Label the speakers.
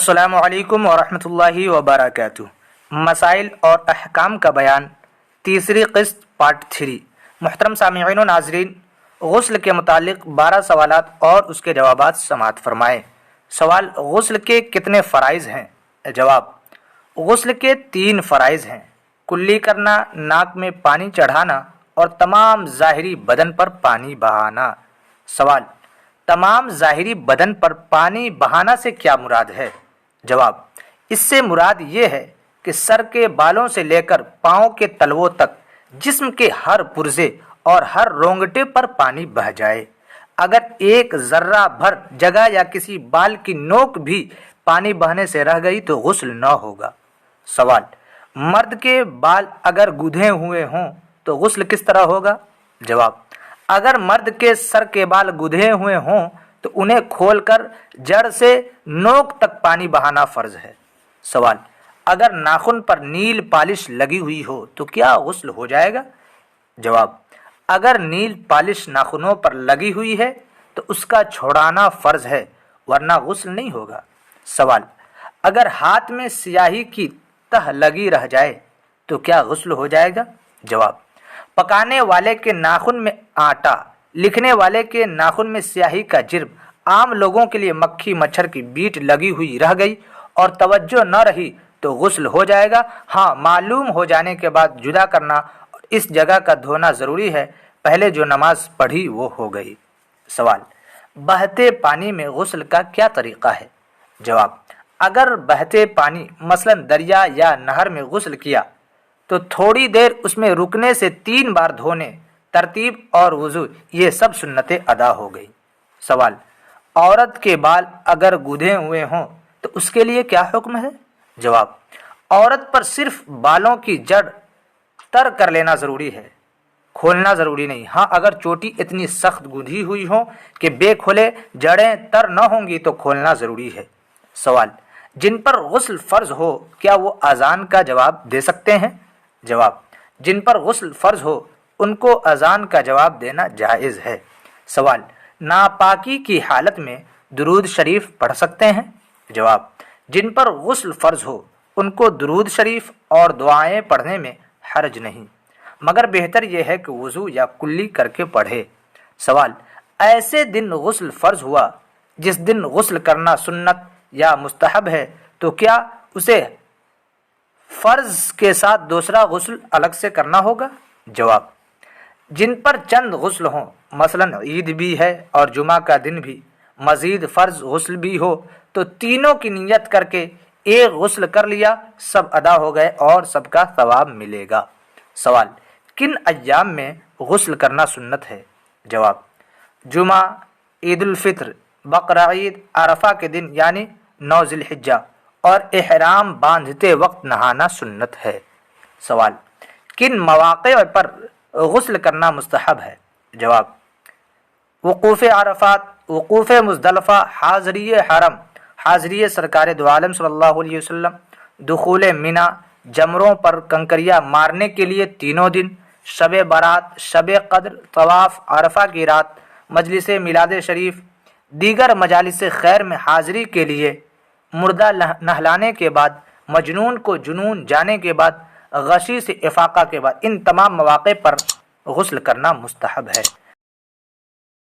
Speaker 1: السلام علیکم ورحمۃ اللہ وبرکاتہ۔ مسائل اور احکام کا بیان، تیسری قسط، پارٹ 3۔ محترم سامعین و ناظرین، غسل کے متعلق 12 سوالات اور اس کے جوابات سماعت فرمائیں۔ سوال: غسل کے کتنے فرائض ہیں؟ جواب: غسل کے 3 فرائض ہیں: کلی کرنا، ناک میں پانی چڑھانا اور تمام ظاہری بدن پر پانی بہانا۔ سوال: تمام ظاہری بدن پر پانی بہانا سے کیا مراد ہے؟ جواب: اس سے مراد یہ ہے کہ سر کے بالوں سے لے کر پاؤں کے تلووں تک جسم کے ہر پرزے اور ہر رونگٹے پر پانی بہہ جائے۔ اگر ایک ذرہ بھر جگہ یا کسی بال کی نوک بھی پانی بہنے سے رہ گئی تو غسل نہ ہوگا۔ سوال: مرد کے بال اگر گودھے ہوئے ہوں تو غسل کس طرح ہوگا؟ جواب: اگر مرد کے سر کے بال گودھے ہوئے ہوں تو انہیں کھول کر جڑ سے نوک تک پانی بہانا فرض ہے۔ سوال: اگر ناخن پر نیل پالش لگی ہوئی ہو تو کیا غسل ہو جائے گا؟ جواب: اگر نیل پالش ناخنوں پر لگی ہوئی ہے تو اس کا چھڑانا فرض ہے، ورنہ غسل نہیں ہوگا۔ سوال: اگر ہاتھ میں سیاہی کی تہ لگی رہ جائے تو کیا غسل ہو جائے گا؟ جواب: پکانے والے کے ناخن میں آٹا، لکھنے والے کے ناخن میں سیاہی کا جرم، عام لوگوں کے لیے مکھی مچھر کی بیٹ لگی ہوئی رہ گئی اور توجہ نہ رہی تو غسل ہو جائے گا۔ ہاں، معلوم ہو جانے کے بعد جدا کرنا اور اس جگہ کا دھونا ضروری ہے، پہلے جو نماز پڑھی وہ ہو گئی۔ سوال: بہتے پانی میں غسل کا کیا طریقہ ہے؟ جواب: اگر بہتے پانی مثلا دریا یا نہر میں غسل کیا تو تھوڑی دیر اس میں رکنے سے 3 بار دھونے، ترتیب اور وضو، یہ سب سنتیں ادا ہو گئی۔ سوال: عورت کے بال اگر گودھے ہوئے ہوں تو اس کے لیے کیا حکم ہے؟ جواب: عورت پر صرف بالوں کی جڑ تر کر لینا ضروری ہے، کھولنا ضروری نہیں۔ ہاں، اگر چوٹی اتنی سخت گودھی ہوئی ہو کہ بے کھولے جڑیں تر نہ ہوں گی تو کھولنا ضروری ہے۔ سوال: جن پر غسل فرض ہو کیا وہ اذان کا جواب دے سکتے ہیں؟ جواب: جن پر غسل فرض ہو ان کو اذان کا جواب دینا جائز ہے۔ سوال: ناپاکی کی حالت میں درود شریف پڑھ سکتے ہیں؟ جواب: جن پر غسل فرض ہو ان کو درود شریف اور دعائیں پڑھنے میں حرج نہیں، مگر بہتر یہ ہے کہ وضو یا کلی کر کے پڑھے۔ سوال: ایسے دن غسل فرض ہوا جس دن غسل کرنا سنت یا مستحب ہے تو کیا اسے فرض کے ساتھ دوسرا غسل الگ سے کرنا ہوگا؟ جواب: جن پر چند غسل ہوں، مثلا عید بھی ہے اور جمعہ کا دن بھی، مزید فرض غسل بھی ہو تو تینوں کی نیت کر کے ایک غسل کر لیا، سب ادا ہو گئے اور سب کا ثواب ملے گا۔ سوال: کن ایام میں غسل کرنا سنت ہے؟ جواب: جمعہ، عید الفطر، بقرعید، عرفہ کے دن یعنی 9 ذی الحجہ اور احرام باندھتے وقت نہانا سنت ہے۔ سوال: کن مواقع پر غسل کرنا مستحب ہے؟ جواب: وقوف عرفات، وقوف مزدلفہ، حاضری حرم، حاضری سرکار دو عالم صلی اللہ علیہ وسلم، دخول منی، جمروں پر کنکریاں مارنے کے لیے 3 دن، شب برات، شب قدر، طواف، عرفہ کی رات، مجلس میلاد شریف، دیگر مجالس خیر میں حاضری کے لیے، مردہ نہلانے کے بعد، مجنون کو جنون جانے کے بعد، غشی سے افاقہ کے بعد، ان تمام مواقع پر غسل کرنا مستحب ہے۔